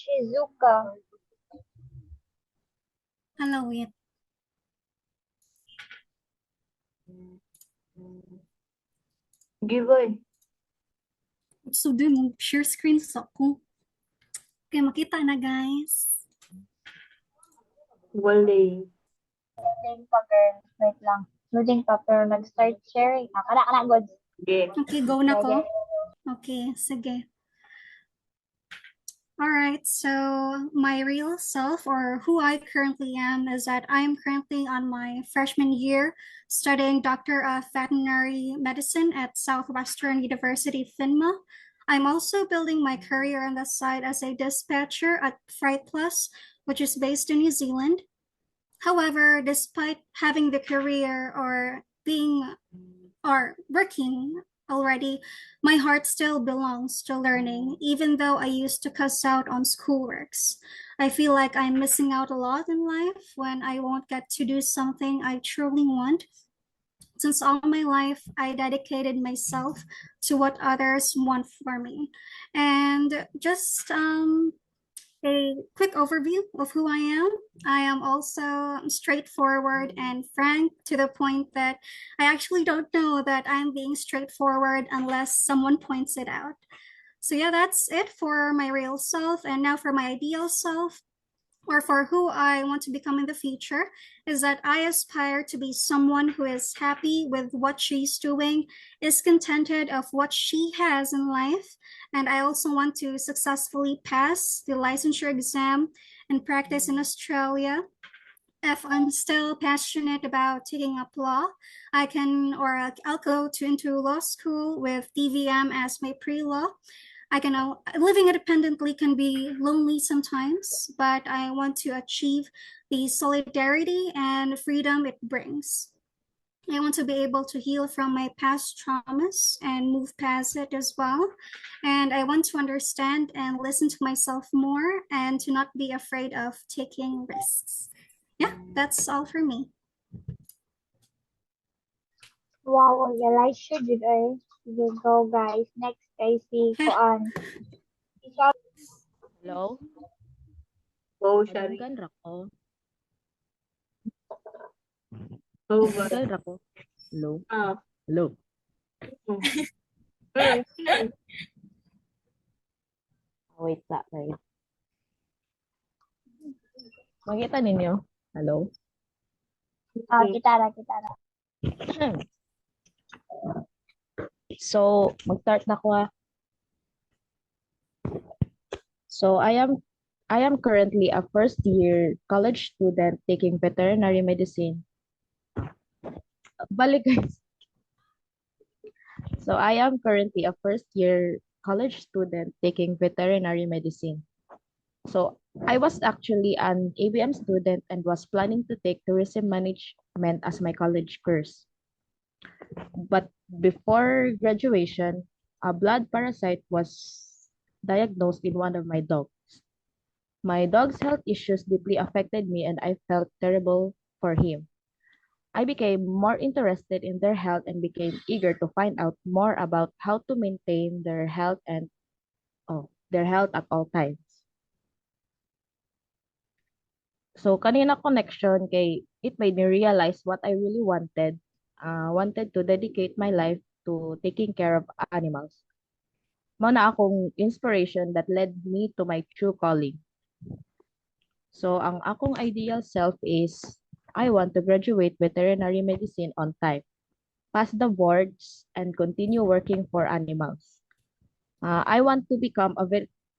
Shizuka. Hello, wait. Giveaway. So, dun, share screen sa ako. Okay, makita na, guys. Wale. Loading pa, girl. Wait lang. Loading pa, pero nag-start sharing. Kana, good. Okay. Okay, go na ko. Sige. Okay, sige. All right, so my real self or who I currently am is that I'm currently on my freshman year studying Doctor of Veterinary Medicine at Southwestern University, FINMA. I'm also building my career on the side as a dispatcher at Freight Plus, which is based in New Zealand. However, despite having the career or being or working already, my heart still belongs to learning, even though I used to cuss out on schoolworks. I feel like I'm missing out a lot in life when I won't get to do something I truly want. Since all my life, I dedicated myself to what others want for me. And just a quick overview of who I am. I am also straightforward and frank to the point that I actually don't know that I'm being straightforward unless someone points it out. So, yeah, that's it for my real self. And now for my ideal self, or for who I want to become in the future, is that I aspire to be someone who is happy with what she's doing, is contented of what she has in life, and I also want to successfully pass the licensure exam and practice in Australia. If I'm still passionate about taking up law, I can or I'll go into law school with DVM as my pre-law. I can living independently can be lonely sometimes, but I want to achieve the solidarity and freedom it brings. I want to be able to heal from my past traumas and move past it as well. And I want to understand and listen to myself more and to not be afraid of taking risks. Yeah, that's all for me. Wow, Elisha did I? Sige, go guys. Next kay si Kuan. Hello? Go, Shari. Kadunggan ra ko. Go, ba? Kadunggan ra ko. Hello? Ah. Hello? Wait sa tayo. Makita ninyo? Hello? Kitara. So, mag-start na ko ha. So, I am currently a first year college student taking veterinary medicine. Balik guys. So, I am currently a first year college student taking veterinary medicine. So, I was actually an ABM student and was planning to take tourism management as my college course. But before graduation, a blood parasite was diagnosed in one of my dogs. My dog's health issues deeply affected me and I felt terrible for him. I became more interested in their health and became eager to find out more about how to maintain their health and their health at all times. So kanina connection kay it made me realize what I really wanted. Wanted to dedicate my life to taking care of animals. Mao na akong inspiration that led me to my true calling. So ang akong ideal self is I want to graduate veterinary medicine on time, pass the boards, and continue working for animals. I want to become a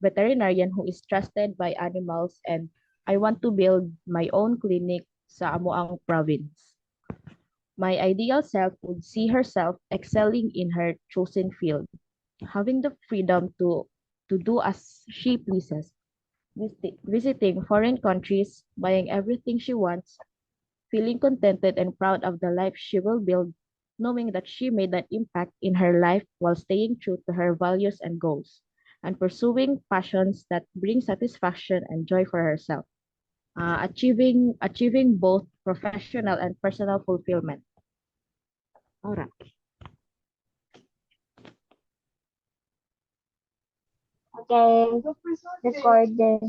veterinarian who is trusted by animals and I want to build my own clinic sa amoang province. My ideal self would see herself excelling in her chosen field, having the freedom to do as she pleases, visiting foreign countries, buying everything she wants, feeling contented and proud of the life she will build, knowing that she made an impact in her life while staying true to her values and goals, and pursuing passions that bring satisfaction and joy for herself, achieving both professional and personal fulfillment. Alright. Okay, recording.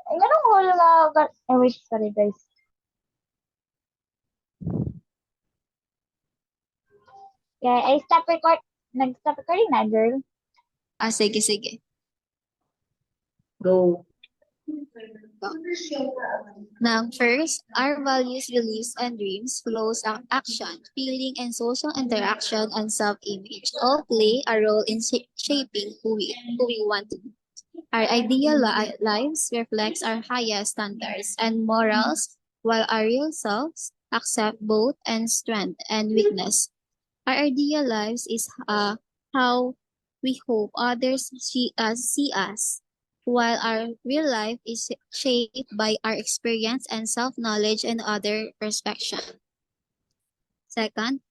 Ay, ganun ko lang wait, sorry guys. Okay, I stop record. Nag-stop recording na, girl. Sige. Go. Now, first, our values, beliefs, and dreams, flows of action, feeling, and social interaction and self-image all play a role in shaping who we want to be. Our ideal lives reflects our highest standards and morals, while our real selves accept both and strength and weakness. Our ideal lives is how we hope others see us, while our real life is shaped by our experience and self-knowledge and other perspective. Second,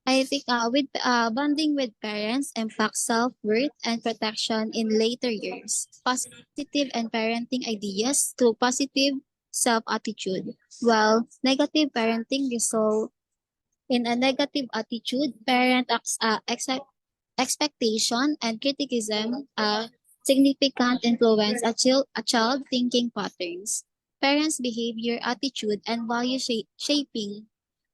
I think with bonding with parents impacts self-worth and protection in later years. Positive and parenting ideas to positive self-attitude, while negative parenting result in a negative attitude, expectation and criticism significant influence a child thinking patterns. Parents' behavior, attitude, and value shaping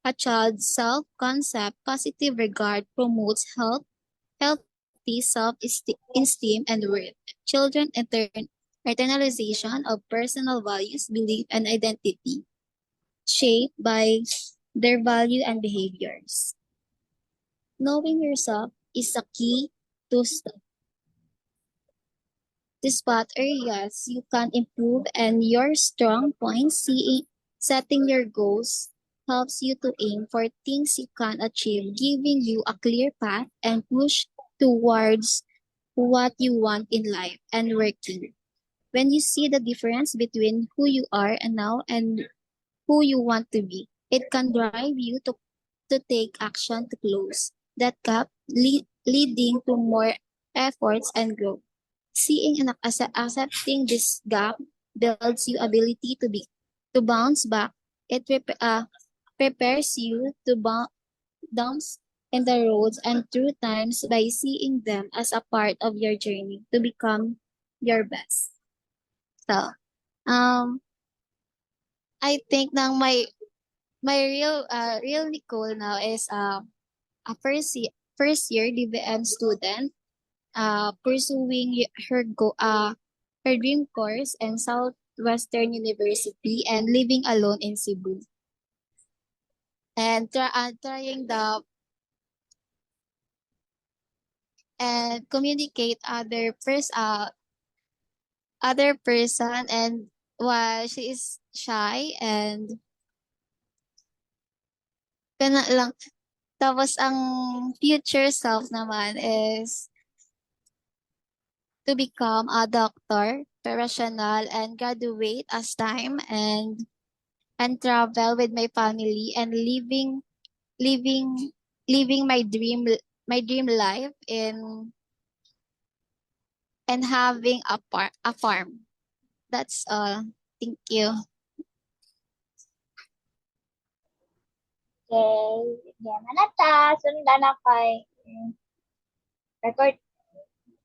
a child's self-concept, positive regard promotes healthy self-esteem and worth. Children internalization of personal values, belief, and identity shaped by their value and behaviors. Knowing yourself is a key to spot areas you can improve and your strong points. Setting your goals helps you to aim for things you can achieve, giving you a clear path and push towards what you want in life and working. When you see the difference between who you are and now and who you want to be, it can drive you to take action to close that gap, leading to more efforts and growth. Seeing and accepting this gap builds you ability to bounce back. It prepares you to bounce in the roads and through times by seeing them as a part of your journey to become your best. So, I think nang my real goal now is a first year DVM student pursuing her dream course in Southwestern University and living alone in Cebu and trying the and communicate other person and while she is shy and kana lang. Tapos ang future self naman is to become a doctor, professional, and graduate as time and travel with my family and living living my dream life in and having a farm. That's all. Thank you. Okay, yan na ta. Sundan na kay record,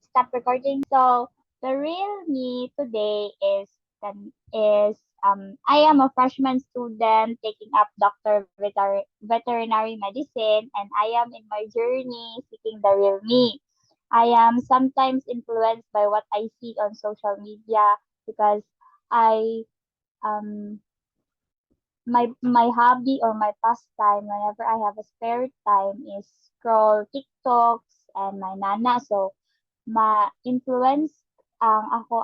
stop recording. So, the real me today is I am a freshman student taking up veterinary medicine, and I am in my journey seeking the real me. I am sometimes influenced by what I see on social media because I um my hobby or my pastime whenever I have a spare time is scroll TikToks and my nana. So ma-influence ang ako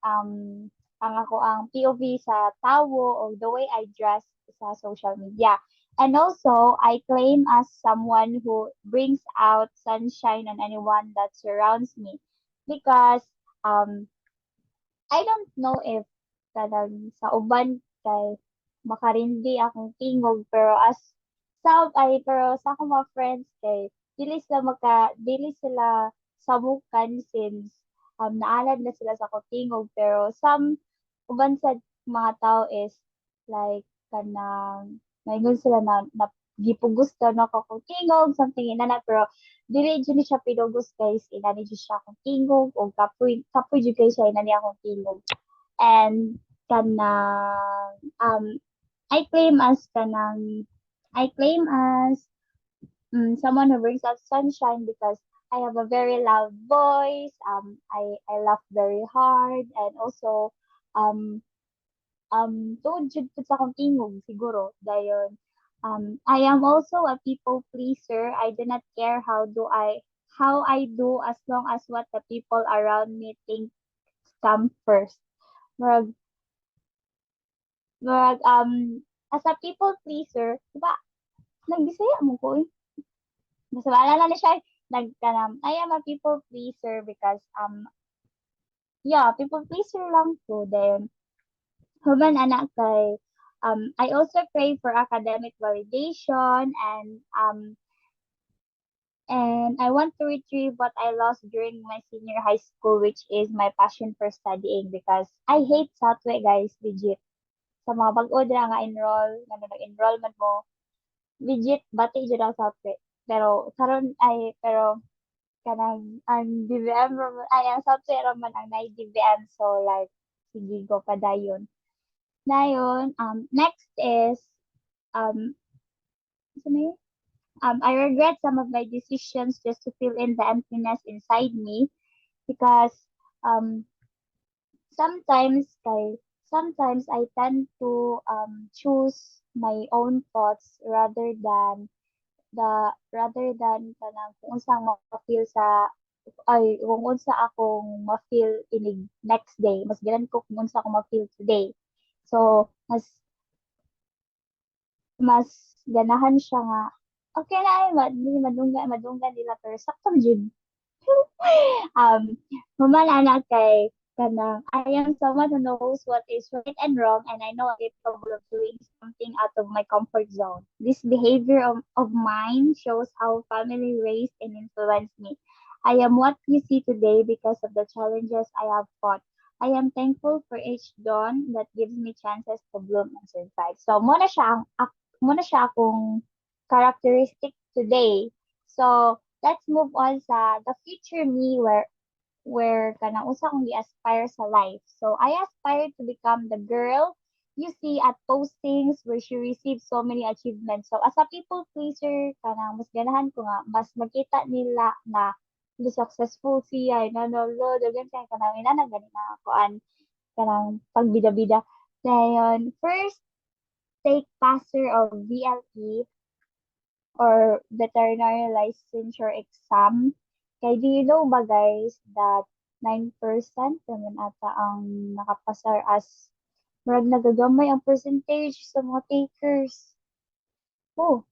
um ang POV sa tawo or the way I dress sa social media. And also, I claim as someone who brings out sunshine on anyone that surrounds me because um I don't know if kanang sa uban kay makarindi akong tingog pero sa akong mga friends kay dili sila samukan since naalad na sila sa akong tingog pero uban sa mga tao is like kanang maingon sila na gipugos daw na ko kung tingog, something inana, pero dili dyan siya pinugos guys, inani dyan siya akong tingog, o kapoy dyan guys siya, inani akong tingog. And kanang, I claim as kanang, I claim as someone who brings out sunshine because I have a very loud voice. I laugh very hard, and also um tuod jud pud sa akong tingog siguro dayon. I am also a people pleaser. I do not care how I do as long as what the people around me think come first. Murag, as a people pleaser, diba, nagbisaya mo ko eh. Basta wala na siya, I am a people pleaser because, yeah, people pleaser lang po. Then, human anak kay, I also pray for academic validation, and I want to retrieve what I lost during my senior high school, which is my passion for studying because I hate Southway, guys, legit. Sa mga bag-o dira nga enroll, nga nag-enroll man mo, legit, bati dyan ang Southway. Pero kanang ang DVM raman ay ang software raman ang nai DVM, so like sige go pa dayon. Next is um ano yun? I regret some of my decisions just to fill in the emptiness inside me because um sometimes sometimes I tend to choose my own thoughts rather than kanang kung unsang ma-feel sa ay kung unsa akong ma-feel inig next day, mas ganan ko kung unsa akong ma-feel today. So mas mas ganahan siya nga okay na ay madunggan nila pero sakto jud. Humana na kay kanang I am someone who knows what is right and wrong, and I know I'm capable of doing something out of my comfort zone. This behavior of mine shows how family raised and influenced me. I am what you see today because of the challenges I have fought. I am thankful for each dawn that gives me chances to bloom and survive. So, muna siya akong characteristic today. So, let's move on sa the future me where kanang usa kong gi-aspire sa life. So I aspire to become the girl you see at postings where she receives so many achievements. So as a people pleaser, kanang mas ganahan ko nga mas makita nila na successful siya, nanolo, dagan kay kanang ina na gani na kuan kanang pagbida-bida. Dayon, first take passer of VLE or veterinary licensure exam. Kay do you know ba guys that 9% naman ata ang nakapasar as murag nagagamay ang percentage sa mga takers. Oh,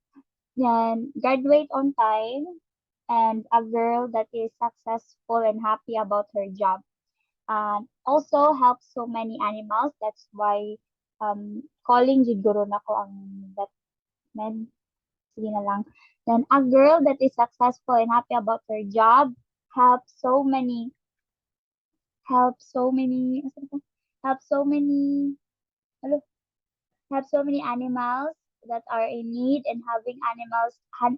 yan. Graduate on time and a girl that is successful and happy about her job. And also helps so many animals. That's why calling siguro na ko ang that med. Sige na lang. Then a girl that is successful and happy about her job helps so many helps so many helps so many hello, helps so many animals that are in need, and having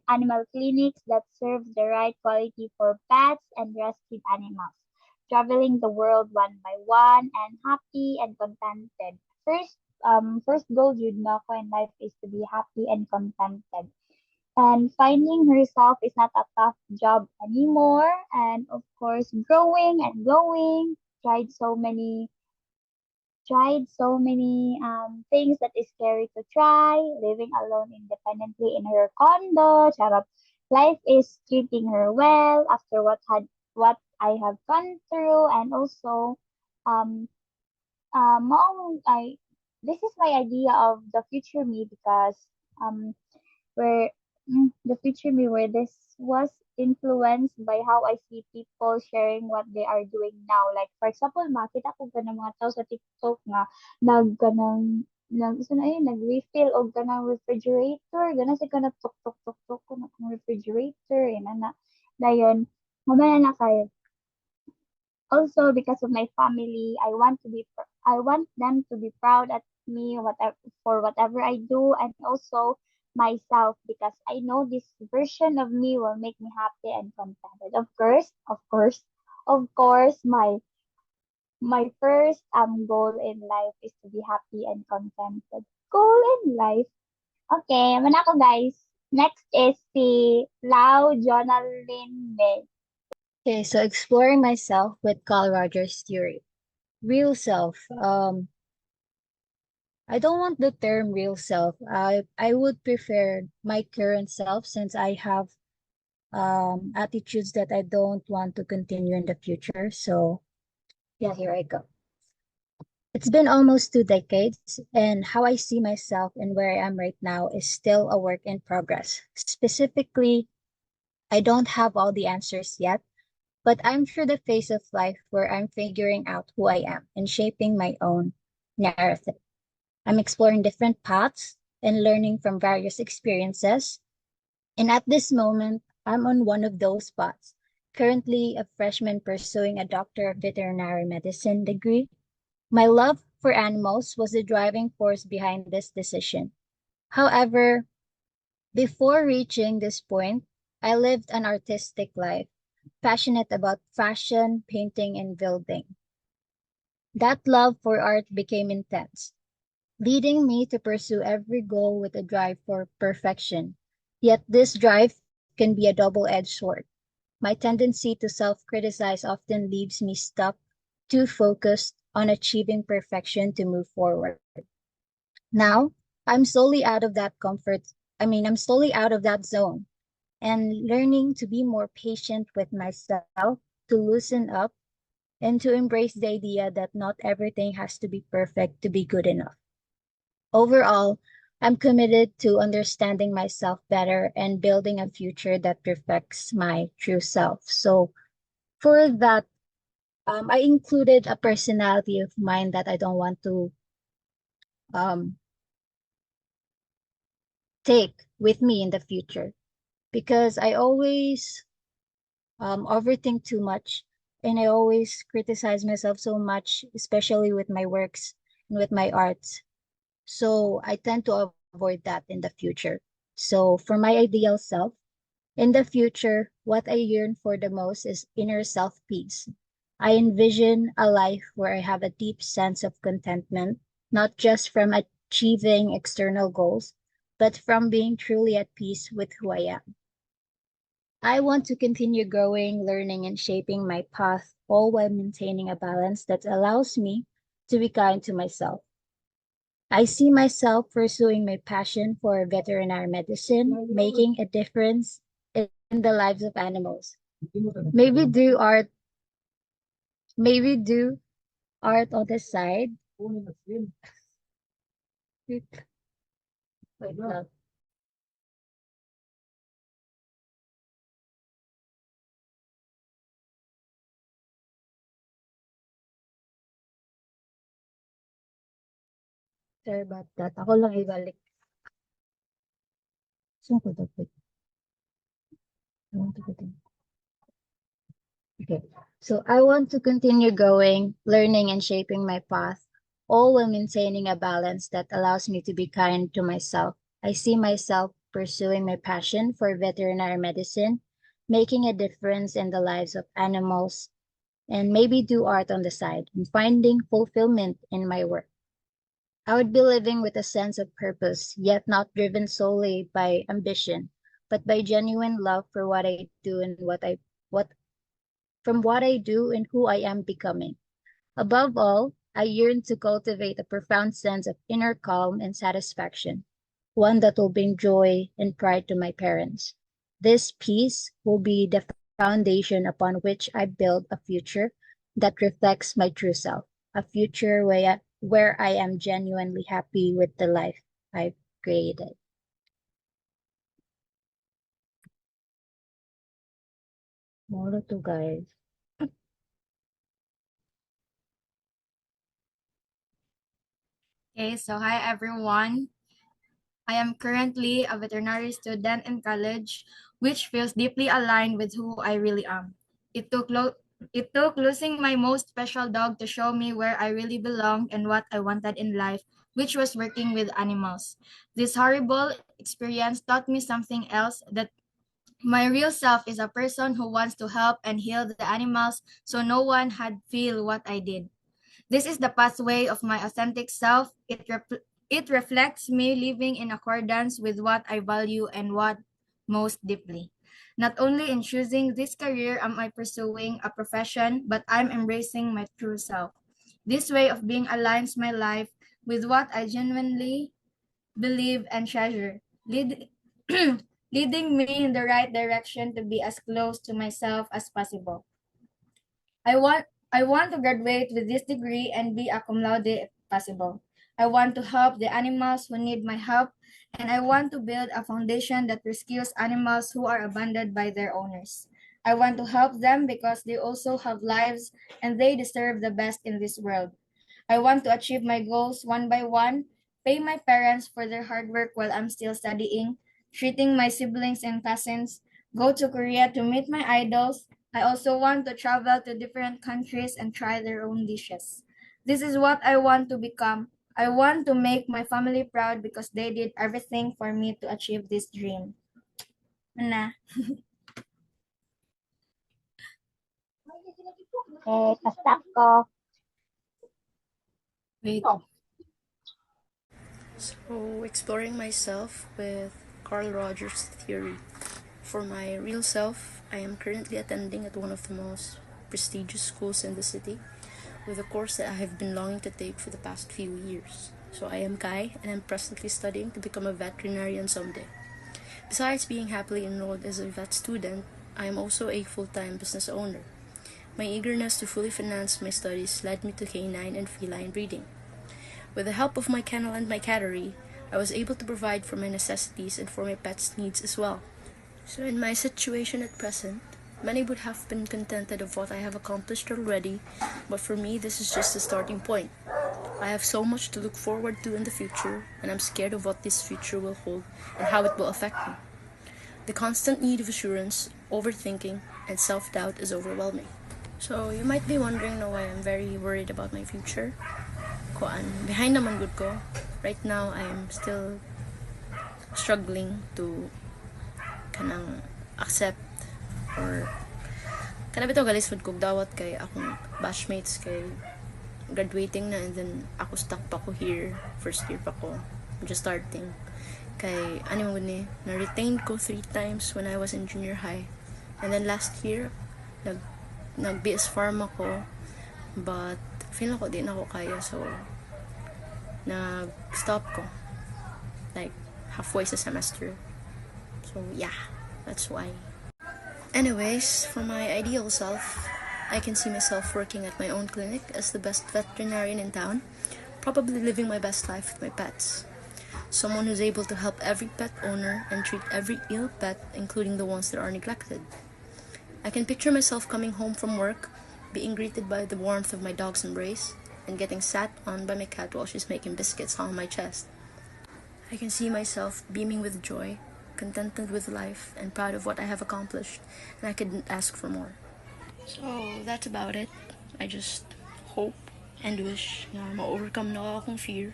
animal clinics that serve the right quality for pets and rescued animals. Traveling the world one by one and happy and contented. First goal yun na ko in life is to be happy and contented. And finding herself is not a tough job anymore. And of course, growing and growing. Tried so many things that is scary to try. Living alone independently in her condo. Charot. Life is treating her well after what I have gone through, and also um this is my idea of the future me because um where the future me where this was influenced by how I see people sharing what they are doing now. Like for example, makita ko ganang mga tao sa TikTok nga nag-refill og ganang refrigerator, ganang sa kanang tuk tuk tuk tuk ko na refrigerator, yan na. Dayon, mamaya na kayo. Also, because of my family, I want them to be proud at me for whatever I do, and also myself because I know this version of me will make me happy and contented. Of course, my first goal in life is to be happy and contented. Goal in life. Okay, mana ako guys. Next is si Lau Jonalyn May. Okay, so exploring myself with Carl Rogers' theory. Real self. I don't want the term real self. I would prefer my current self since I have attitudes that I don't want to continue in the future. So yeah, here I go. It's been almost 2 decades, and how I see myself and where I am right now is still a work in progress. Specifically, I don't have all the answers yet, but I'm through the phase of life where I'm figuring out who I am and shaping my own narrative. I'm exploring different paths and learning from various experiences. And at this moment, I'm on one of those paths, currently a freshman pursuing a Doctor of Veterinary Medicine degree. My love for animals was the driving force behind this decision. However, before reaching this point, I lived an artistic life, passionate about fashion, painting, and building. That love for art became intense, leading me to pursue every goal with a drive for perfection. Yet this drive can be a double-edged sword. My tendency to self-criticize often leaves me stuck, too focused on achieving perfection to move forward. Now, I'm slowly out of that zone and learning to be more patient with myself, to loosen up, and to embrace the idea that not everything has to be perfect to be good enough. Overall, I'm committed to understanding myself better and building a future that reflects my true self. So for that, I included a personality of mine that I don't want to um, take with me in the future because I always overthink too much and I always criticize myself so much, especially with my works and with my arts. So I tend to avoid that in the future. So for my ideal self, in the future, what I yearn for the most is inner self peace. I envision a life where I have a deep sense of contentment, not just from achieving external goals, but from being truly at peace with who I am. I want to continue growing, learning, and shaping my path, all while maintaining a balance that allows me to be kind to myself. I see myself pursuing my passion for veterinary medicine, making a difference in the lives of animals. Maybe do art, maybe do art on the side. Wait lang. Sorry about that. Ako lang ibalik. Saan ko dapat? I want to continue. Okay. So I want to continue going, learning, and shaping my path, all while maintaining a balance that allows me to be kind to myself. I see myself pursuing my passion for veterinary medicine, making a difference in the lives of animals, and maybe do art on the side and finding fulfillment in my work. I would be living with a sense of purpose, yet not driven solely by ambition, but by genuine love for what I do and what from what I do and who I am becoming. Above all, I yearn to cultivate a profound sense of inner calm and satisfaction, one that will bring joy and pride to my parents. This peace will be the foundation upon which I build a future that reflects my true self, a future where I am genuinely happy with the life I've created. Molo to guys. Okay, so hi everyone. I am currently a veterinary student in college, which feels deeply aligned with who I really am. It took losing my most special dog to show me where I really belong and what I wanted in life, which was working with animals. This horrible experience taught me something else, that my real self is a person who wants to help and heal the animals so no one had feel what I did. This is the pathway of my authentic self. It reflects me living in accordance with what I value and what most deeply. Not only in choosing this career am I pursuing a profession, but I'm embracing my true self. This way of being aligns my life with what I genuinely believe and treasure, leading me in the right direction to be as close to myself as possible. I want I want to graduate with this degree and be a cum laude if possible. I want to help the animals who need my help, and I want to build a foundation that rescues animals who are abandoned by their owners. I want to help them because they also have lives and they deserve the best in this world. I want to achieve my goals one by one, pay my parents for their hard work while I'm still studying, treating my siblings and cousins, go to Korea to meet my idols. I also want to travel to different countries and try their own dishes. This is what I want to become. I want to make my family proud because they did everything for me to achieve this dream. Ana. Okay, pa-stop ko. Wait. So, exploring myself with Carl Rogers' theory. For my real self, I am currently attending at one of the most prestigious schools in the city with a course that I have been longing to take for the past few years. So, I am Kai, and I'm presently studying to become a veterinarian someday. Besides being happily enrolled as a vet student, I am also a full-time business owner. My eagerness to fully finance my studies led me to canine and feline breeding. With the help of my kennel and my cattery, I was able to provide for my necessities and for my pets' needs as well. So in my situation at present, many would have been contented of what I have accomplished already, but for me this is just a starting point. I have so much to look forward to in the future, and I'm scared of what this future will hold and how it will affect me. The constant need of assurance, overthinking, and self-doubt is overwhelming. So you might be wondering why I'm very worried about my future. Behind naman good ko. Right now, I am still struggling to kanang accept or kanang bitaw galisod kog dawat kay akong batchmates kay graduating na, and then ako stuck pa ko here, first year pa ko, I'm just starting. Kay ano mo ni na-retained ko 3 times when I was in junior high, and then last year nag BS Pharm ako, but feel ako di na ako kaya, so nag-stop ko like halfway sa semester. So yeah, that's why. Anyways, for my ideal self, I can see myself working at my own clinic as the best veterinarian in town, probably living my best life with my pets. Someone who's able to help every pet owner and treat every ill pet, including the ones that are neglected. I can picture myself coming home from work, being greeted by the warmth of my dog's embrace, and getting sat on by my cat while she's making biscuits on my chest. I can see myself beaming with joy, contented with life, and proud of what I have accomplished, and I couldn't ask for more. So, that's about it. I just hope and wish na ma-overcome na akong fear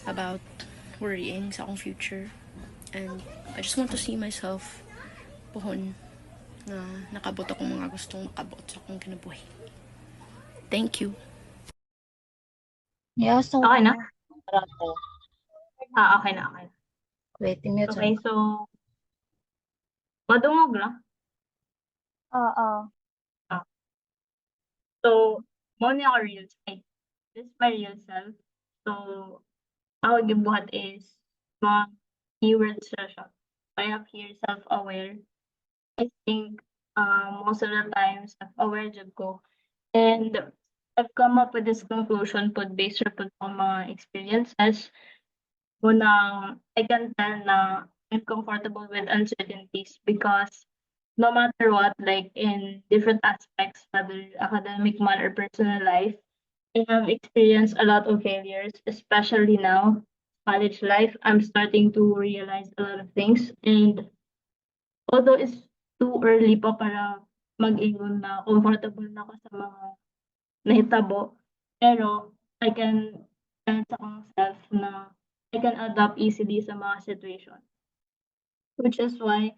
about worrying sa akong future. And I just want to see myself pohon na nakabot akong mga gustong makabot sa akong kinabuhi. Thank you. Yeah, so Okay na? Okay. Okay na. wait, mute Okay, so, madungog lang. Oo. So, mo ni ako real self. This is my real self. So, ako gibuhat is mga keywords na siya. I have here self-aware. I think most of the time self-aware jud ko. And I've come up with this conclusion based on mga experiences. Unang, I can tell na I'm comfortable with uncertainties because no matter what, like in different aspects, whether academic man or personal life, I have experienced a lot of failures, especially now, college life. I'm starting to realize a lot of things. And although it's too early pa para mag-ingon na comfortable na ako sa mga nahitabo, pero confidence akong self na I can adapt easily sa mga situation. Which is why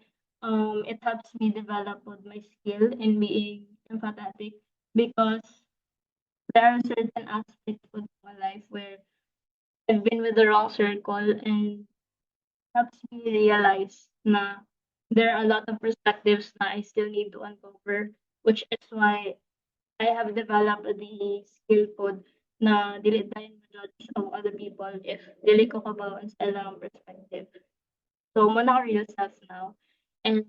it helps me develop with my skill in being empathetic because there are certain aspects of my life where I've been with the wrong circle and helps me realize na there are a lot of perspectives na I still need to uncover, which is why I have developed the skill pod na dili tayo ma-judge of other people if dili ko kabawan sa ilang perspective. So, muna ako real self now. And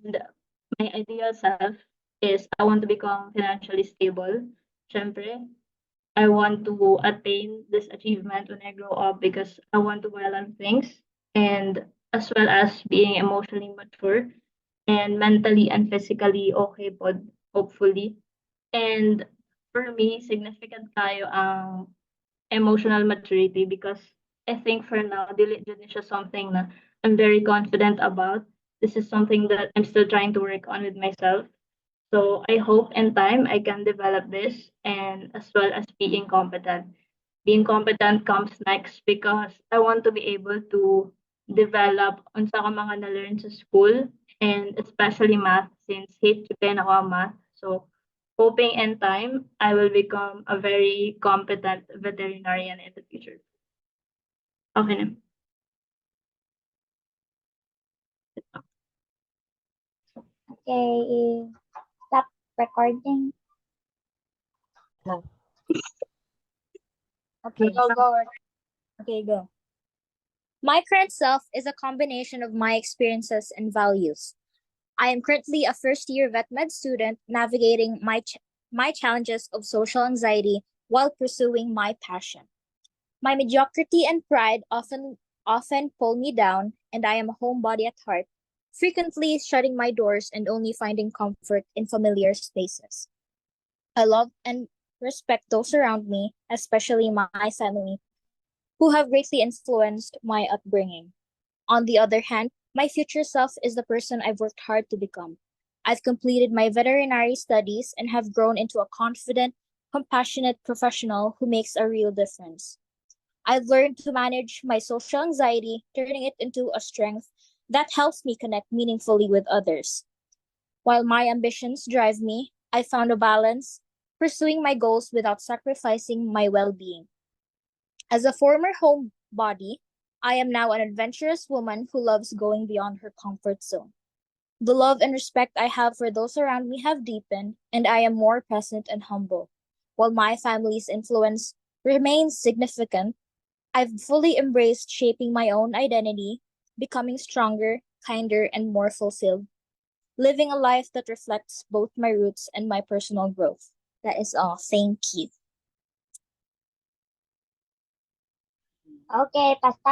my ideal self is I want to become financially stable. Syempre, I want to attain this achievement when I grow up because I want to buy a lot of things and as well as being emotionally mature and mentally and physically okay pod, hopefully. And for me, significant tayo ang emotional maturity because I think for now, dili jud ni siya something na I'm very confident about. This is something that I'm still trying to work on with myself. So I hope in time I can develop this and as well as being competent. Being competent comes next because I want to be able to develop unsa ka mga na-learn sa school and especially math since hate ko kayo ako ang math. So hoping in time I will become a very competent veterinarian in the future. Okay na. Okay, stop recording. Okay. Go. Okay, go. My current self is a combination of my experiences and values. I am currently a first-year vet med student navigating my challenges of social anxiety while pursuing my passion. My mediocrity and pride often pull me down, and I am a homebody at heart, frequently shutting my doors and only finding comfort in familiar spaces. I love and respect those around me, especially my family, who have greatly influenced my upbringing. On the other hand, my future self is the person I've worked hard to become. I've completed my veterinary studies and have grown into a confident, compassionate professional who makes a real difference. I've learned to manage my social anxiety, turning it into a strength that helps me connect meaningfully with others. While my ambitions drive me, I found a balance, pursuing my goals without sacrificing my well-being. As a former homebody, I am now an adventurous woman who loves going beyond her comfort zone. The love and respect I have for those around me have deepened, and I am more present and humble. While my family's influence remains significant, I've fully embraced shaping my own identity, becoming stronger, kinder, and more fulfilled, living a life that reflects both my roots and my personal growth. That is all. Thank you. Okay, pa-stop.